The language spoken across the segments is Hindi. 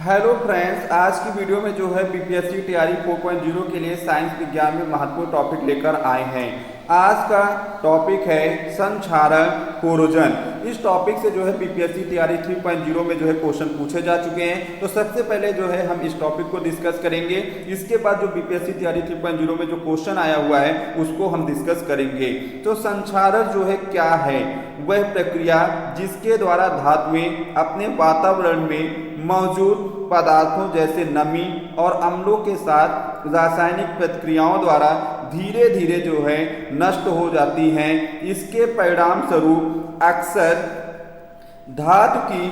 हेलो फ्रेंड्स, आज की वीडियो में जो है बीपीएससी तैयारी 4.0 के लिए साइंस विज्ञान में महत्वपूर्ण टॉपिक लेकर आए हैं। आज का टॉपिक है संक्षारण कोरोजन। इस टॉपिक से जो है बीपीएससी तैयारी 3.0 में जो है क्वेश्चन पूछे जा चुके हैं। तो सबसे पहले जो है हम इस टॉपिक को डिस्कस करेंगे। इसके बाद जो बीपीएससी तैयारी 3.0 में जो क्वेश्चन आया हुआ है उसको हम डिस्कस करेंगे। तो संक्षारण जो है क्या है? वह प्रक्रिया जिसके द्वारा धातुएं अपने वातावरण में मौजूद पदार्थों जैसे नमी और अम्लों के साथ रासायनिक प्रतिक्रियाओं द्वारा धीरे धीरे जो है नष्ट हो जाती हैं। इसके परिणाम स्वरूप अक्सर धातु की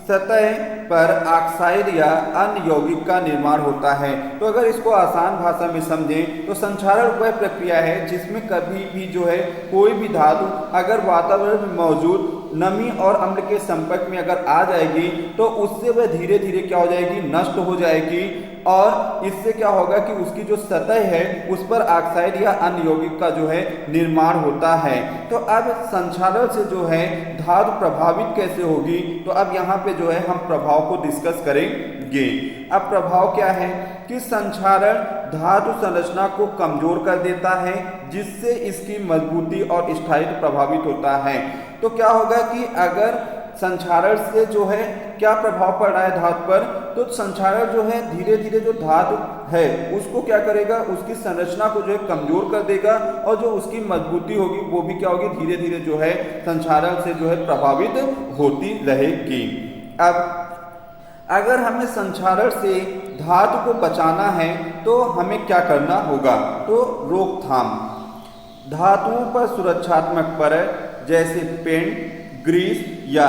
सतह पर ऑक्साइड या अन्य यौगिक का निर्माण होता है। तो अगर इसको आसान भाषा में समझें तो संक्षारण वह प्रक्रिया है जिसमें कभी भी जो है कोई भी धातु अगर वातावरण में मौजूद नमी और अम्ल के संपर्क में अगर आ जाएगी तो उससे वह धीरे धीरे क्या हो जाएगी, नष्ट हो जाएगी। और इससे क्या होगा कि उसकी जो सतह है उस पर ऑक्साइड या अन्य यौगिक का जो है निर्माण होता है। तो अब संक्षारण से जो है धातु प्रभावित कैसे होगी, तो अब यहाँ पे जो है हम प्रभाव को डिस्कस करेंगे। अब प्रभाव क्या है कि संक्षारण धातु संरचना को कमजोर कर देता है जिससे इसकी मजबूती और स्थायित्व प्रभावित होता है। तो क्या होगा कि अगर संक्षारण से जो है क्या प्रभाव पड़ रहा है धातु पर, तो संक्षारण जो है धीरे धीरे जो धातु है उसको क्या करेगा, उसकी संरचना को जो है कमजोर कर देगा और जो उसकी मजबूती होगी वो भी क्या होगी, धीरे धीरे जो है संक्षारण से जो है प्रभावित होती रहेगी। अब अगर हमें संक्षारण से धातु को बचाना है तो हमें क्या करना होगा, तो रोकथाम। धातुओं पर सुरक्षात्मक परत जैसे पेंट, ग्रीस या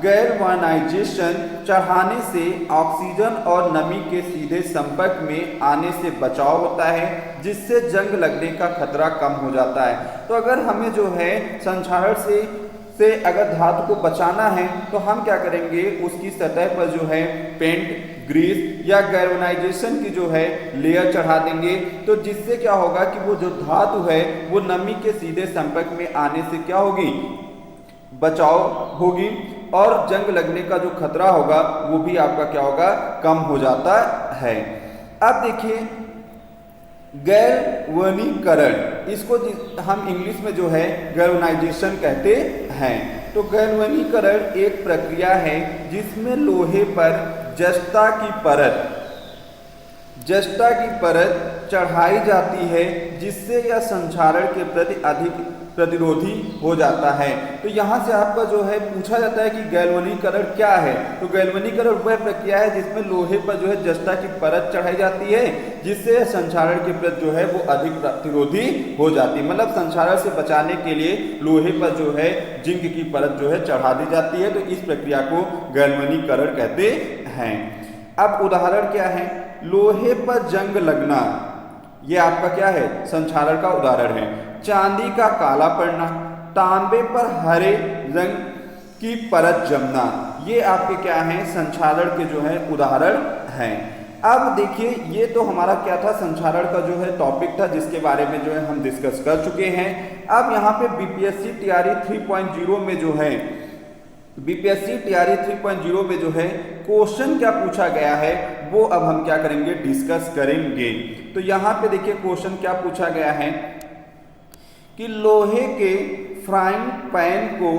गैल्वेनाइजेशन चढ़ाने से ऑक्सीजन और नमी के सीधे संपर्क में आने से बचाव होता है जिससे जंग लगने का खतरा कम हो जाता है। तो अगर हमें जो है संक्षारण से अगर धातु को बचाना है तो हम क्या करेंगे, उसकी सतह पर जो है पेंट, ग्रीस या गैल्वेनाइजेशन की जो है लेयर चढ़ा देंगे। तो जिससे क्या होगा कि वो जो धातु है वो नमी के सीधे संपर्क में आने से क्या होगी, बचाव होगी और जंग लगने का जो खतरा होगा वो भी आपका क्या होगा, कम हो जाता है। अब देखिए गैल्वेनीकरण, इसको हम इंग्लिश में जो है गैल्वेनाइजेशन कहते हैं। तो गैल्वेनीकरण एक प्रक्रिया है जिसमें लोहे पर जस्ता की परत चढ़ाई जाती है जिससे यह संक्षारण के प्रति अधिक प्रतिरोधी हो जाता है। तो यहाँ से आपका जो है पूछा जाता है कि गैल्वेनीकरण क्या है। तो गैल्वेनीकरण वह प्रक्रिया है जिसमें लोहे पर जो है जस्ता की परत चढ़ाई जाती है जिससे संक्षारण के प्रति जो है वो अधिक प्रतिरोधी हो जाती है। मतलब संक्षारण से बचाने के लिए लोहे पर जो है जिंक की परत जो है चढ़ा दी जाती है। तो इस प्रक्रिया को गैल्वेनीकरण कहते हैं। अब उदाहरण क्या है, लोहे पर जंग लगना, ये आपका क्या है, संक्षारण का उदाहरण है। चांदी का काला पड़ना, तांबे पर हरे रंग की परत जमना, ये आपके क्या हैं, संक्षारण के जो है उदाहरण हैं। अब देखिए ये तो हमारा क्या था, संक्षारण का जो है टॉपिक था जिसके बारे में जो है हम डिस्कस कर चुके हैं। अब यहाँ पे बीपीएससी तैयारी 3.0 में जो है बीपीएससी तैयारी 3.0 में जो है क्वेश्चन क्या पूछा गया है वो अब हम क्या करेंगे, डिस्कस करेंगे। तो यहाँ पे देखिए क्वेश्चन क्या पूछा गया है कि लोहे के फ्राइंग पैन को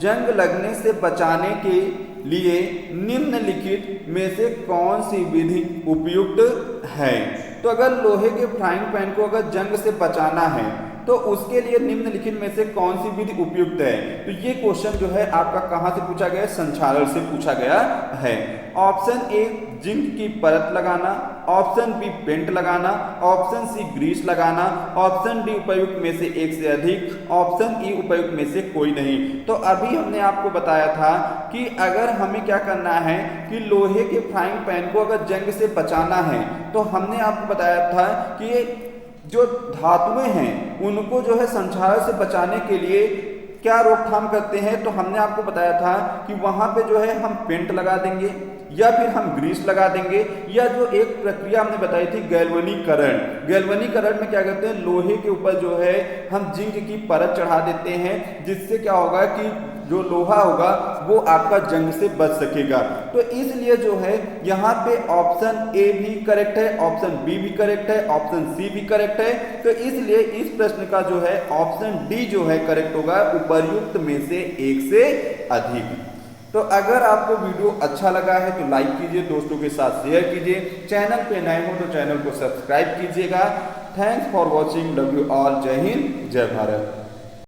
जंग लगने से बचाने के लिए निम्नलिखित में से कौन सी विधि उपयुक्त है। तो अगर लोहे के फ्राइंग पैन को अगर जंग से बचाना है तो उसके लिए निम्नलिखित में से कौन सी विधि उपयुक्त है। तो ये क्वेश्चन जो है आपका कहाँ से पूछा गया है, संक्षारण से पूछा गया है। ऑप्शन ए जिंक की परत लगाना, ऑप्शन बी पेंट लगाना, ऑप्शन सी ग्रीस लगाना, ऑप्शन डी उपयुक्त में से एक से अधिक, ऑप्शन ई उपयुक्त में से कोई नहीं। तो अभी हमने आपको बताया था कि अगर हमें क्या करना है कि लोहे के फ्राइंग पैन को अगर जंग से बचाना है तो हमने आपको बताया था कि जो धातुएं हैं उनको जो है संक्षारण से बचाने के लिए क्या रोकथाम करते हैं। तो हमने आपको बताया था कि वहां पे जो है हम पेंट लगा देंगे या फिर हम ग्रीस लगा देंगे, या जो एक प्रक्रिया हमने बताई थी गैल्वेनीकरण। गैल्वेनीकरण में क्या करते हैं, लोहे के ऊपर जो है हम जिंक की परत चढ़ा देते हैं जिससे क्या होगा कि जो लोहा होगा वो आपका जंग से बच सकेगा। तो इसलिए जो है यहाँ पे ऑप्शन ए भी करेक्ट है, ऑप्शन बी भी करेक्ट है, ऑप्शन सी भी करेक्ट है। तो इसलिए इस प्रश्न का जो है ऑप्शन डी जो है करेक्ट होगा, उपर्युक्त में से एक से अधिक। तो अगर आपको वीडियो अच्छा लगा है तो लाइक कीजिए, दोस्तों के साथ शेयर कीजिए, चैनल पे नए हो तो चैनल को सब्सक्राइब कीजिएगा। Thanks for watching, love you all, जय हिंद, जय भारत।